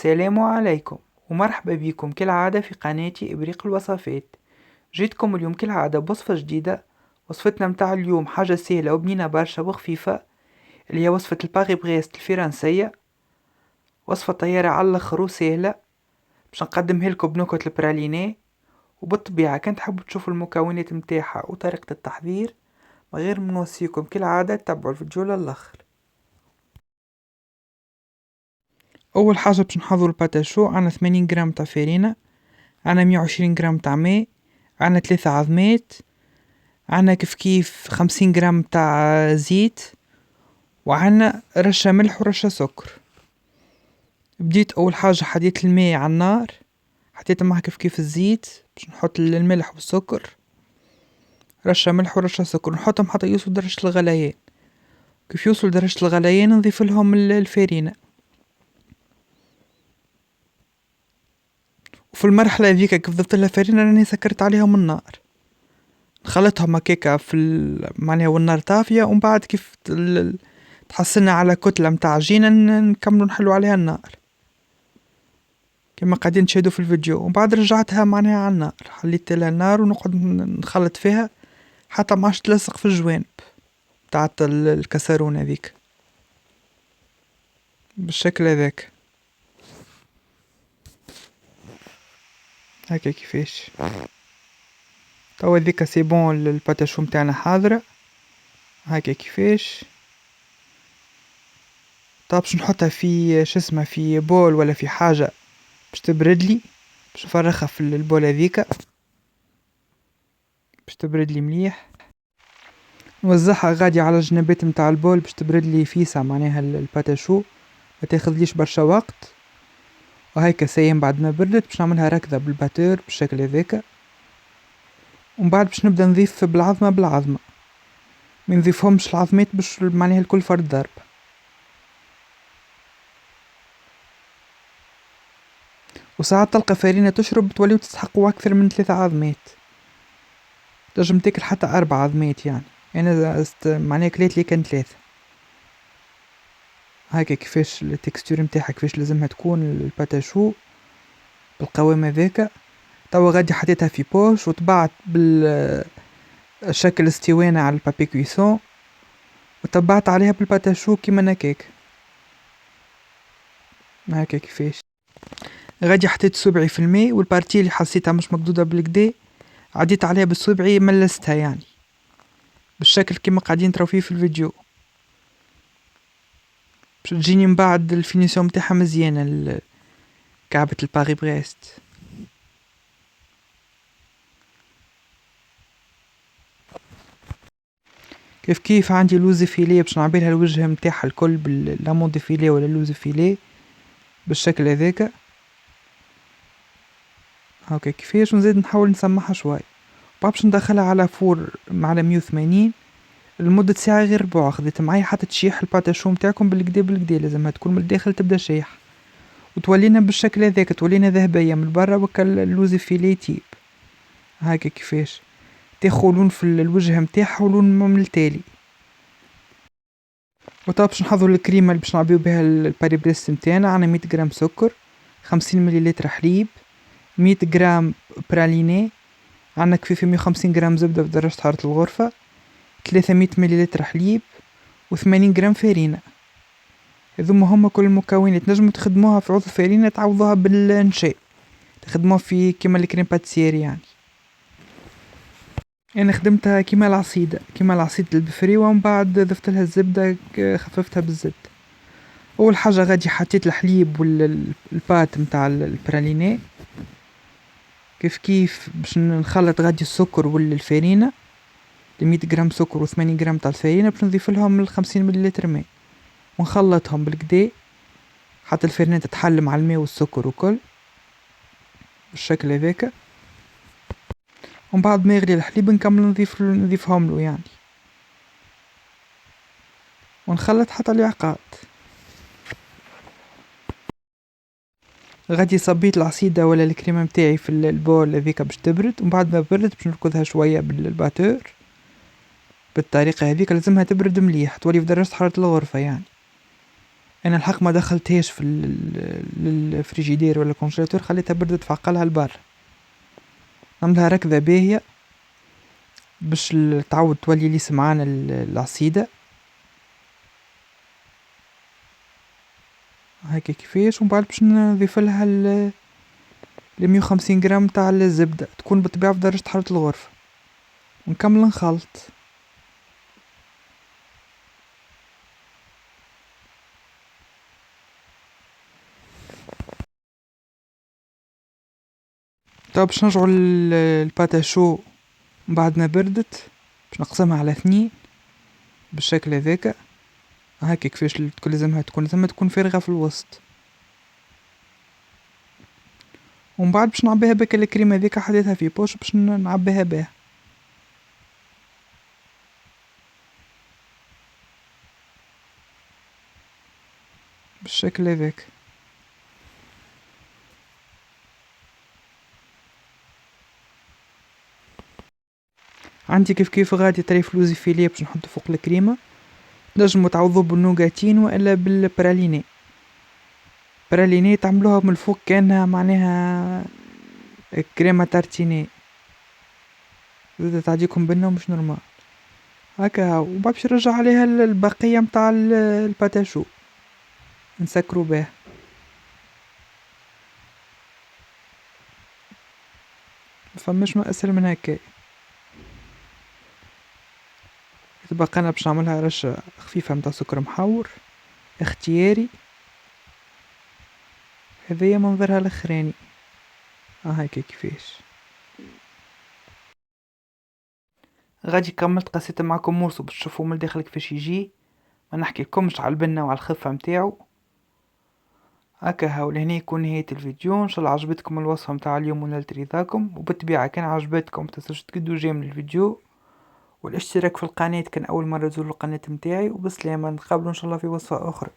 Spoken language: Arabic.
السلام عليكم ومرحبا بكم كالعادة في قناتي إبريق الوصفات. جيتكم اليوم كالعادة بوصفة جديدة. وصفتنا متاع اليوم حاجة سهلة وبنينة برشا وخفيفة، اللي هي وصفة الباغي بريست الفرنسية. وصفة طيارة على الاخر وسهلة، باش نقدمها لكم بنكهة البراليني. وبالطبيعة كان تحبوا تشوفوا المكونات متاعها وطريقة التحضير، من غير ما نوصيكم كالعادة تتبعوا الفيديو للاخر. اول حاجه باش نحضروا الباتاشو. عندنا 80 غرام تاع فرينه، عندنا 120 غرام تاع ماء، عندنا 3 عظمات، عندنا كيف 50 غرام تاع زيت، وعندنا رشه ملح ورشه سكر. بديت اول حاجه حطيت الماء على النار، حطيت معاه كيف الزيت باش نحط الملح والسكر، رشه ملح ورشه سكر، نحطهم حتى يوصلوا درجه الغليان. كيف يوصل درجه الغليان نضيف لهم الفرينه. وفي المرحله هذيك كيف ضفت لها فرينه راني سكرت عليهم النار، نخلطهم هكاكا معناها والنار طافيه، ومن بعد كيف تحصلنا على كتله متاع عجينه نكملوا نحلوا عليها النار كما قاعدين تشاهدوا في الفيديو. ومن بعد رجعتها معناها على النار، حليت لها النار ونقعد نخلط فيها حتى ما عادش تلصق في الجوانب تاعت الكسرون هذيك بالشكل هذاك. هكا كيفاش توا هذيك سي بون، الباتاشو متاعنا حاضره هكا كيفاش. طب باش نحطها في اسمه في بول ولا في حاجه باش تبرد لي، باش نفرغها في البول هذيك باش تبرد لي مليح. نوزعها غادي على الجنبات متاع البول باش تبرد لي فيسع معناها الباتاشو، ما تاخذليش برشا وقت. وهيك سايم بعد ما بردت باش نعملها ركضه بالباتور بالشكل هذاك. ومن بعد باش نبدا نضيف بالعظمه بالعظمه، ما نضيفهمش العظمات باش معناها الكل فرد ضرب. وساعات تلقى فرينة تشرب توليو تستحقوا أكثر من 3 عظمات، تنجم تاكل حتى 4 عظمات يعني. أنا معناها كليت لي كان 3. هكا كيفاش التكستور متاعها كيفاش لازمها تكون الباتاشو بالقوام هذاك. توا غادي حطيتها في بوش وطبعت بالشكل استوانة على البابي كويسون، وطبعت عليها بالباتاشو كيما نكاك هكا كيفاش. غادي حطيت صبعي في الماء، والبارتي اللي حسيتها مش مقدودة بالكدا عديت عليها بالصبعي ملستها يعني بالشكل كيما قاعدين تراو فيه في الفيديو، باش تجيني من بعد الفينيسيون متاعها مزيانة كعبة الباغي بريست. كيف عندي لوز فيليه باش نعبيلها الوجه متاعها الكل باللامون دي فيليه ولا لوز فيليه بالشكل هذاك هاكا كيفاش. ونزيد نحاول نسمحها شوي، بعد باش ندخلها على فور على 180 لمدة ساعة غير ربع. خديت معايا حتى تشيح الباتاشو متاعكم بالكدا لازمها تكون من الداخل تبدا شيح، وتولينا بالشكل هذاك تولينا ذهبية من برا وكا اللوز فيليه تيب هاكا كيفاش. تاخو لون في الوجه متاعها ولون من التالي. وطاب باش نحضروا الكريمه اللي باش نعبيو بها الباري بريست نتاعنا. عندنا 100 غرام سكر، 50 مليلتر حليب، 100 غرام براليني، عندنا كفيف 150 غرام زبده بدرجه حراره الغرفه، 300 مليلتر حليب، و80 غرام فرينه. هذوما هما كل المكونات. نجموا تخدموها في عوض الفرينه تعوضوها بالنشا، تخدموها في كيما الكريم باتيسيري يعني. انا خدمتها كيما العصيد البفري، ومن بعد ضفت لها الزبده خففتها بالزبده. اول حاجه غادي حطيت الحليب والبات نتاع البراليني كيف باش نخلط غادي السكر والفرينه 100 غرام سكر و80 غرام تاع الفرينه باش نضيف لهم 50 مليلتر ماء ونخلطهم بالكدا حتى الفرينه تتحل مع الماء والسكر وكل بالشكل هذاك. ومن بعد ما يغلي الحليب نكمل نضيفهم له يعني، ونخلط حتى اليعقاد. غادي صبيت العصيدة ولا الكريمة متاعي في البول هذيك باش تبرد، ومن بعد ما بردت باش نركضها شوية بالباتور بالطريقة هذيك. لازمها تبرد مليح تولي في درجة حرارة الغرفة يعني. انا الحق ما دخلتهاش في الفريجيدير ولا الكونجيلاتور، خليتها بردت في عقلها البر، نعملها ركبة باهية باش تعود تولي لي سمعان العصيدة هكا كيفاش. ومن بعد باش نضيف لها 150 جرام تاع الزبدة، تكون بالطبيعة في درجة حرارة الغرفة، ونكمل نخلط. طب باش نرجعو الباتاشو بعد ما بردت، باش نقسمها على 2 بالشكل هذاك هكا كيفاش تكون لازمها تكون فارغة في الوسط. ومن بعد باش نعبيها بك الكريمة هذيك حطيتها في بوش باش نعبيها بها بالشكل هذاك. عندي كيف غادي تري فلوزي فيليه باش نحطو فوق الكريمة، نجمو تعوضوه بالنوغاتين والا بالبراليني. براليني تعملوها من الفوق كانها معناها كريمة تارتيني، زاد تعجيكم بنة مش نورمال هكا. وبعد باش نرجع عليها البقية متاع الباتاشو نسكرو بيه. مفماش ما اسهل من هكا. تبقى انا باش نعملها رشة خفيفة متاع سكر محور اختياري، هذايا منظرها الاخراني هكا كيفاش. غادي كملت قصيت معكم موسو باش تشوفوا من الداخل كيفاش يجي، ما نحكي لكمش على البنة وعلى الخفة متاعو هكا. هاو لهنا يكون نهاية الفيديو. ان شاء الله عجبتكم الوصفة متاع اليوم ونلت رضاكم، وبالطبيعة كان عجبتكم متنسوش تقدوا جيم من الفيديو والاشتراك في القناة كان اول مرة تزوروا القناة متاعي. وبسلامة، نتقابلوا ان شاء الله في وصفة اخرى.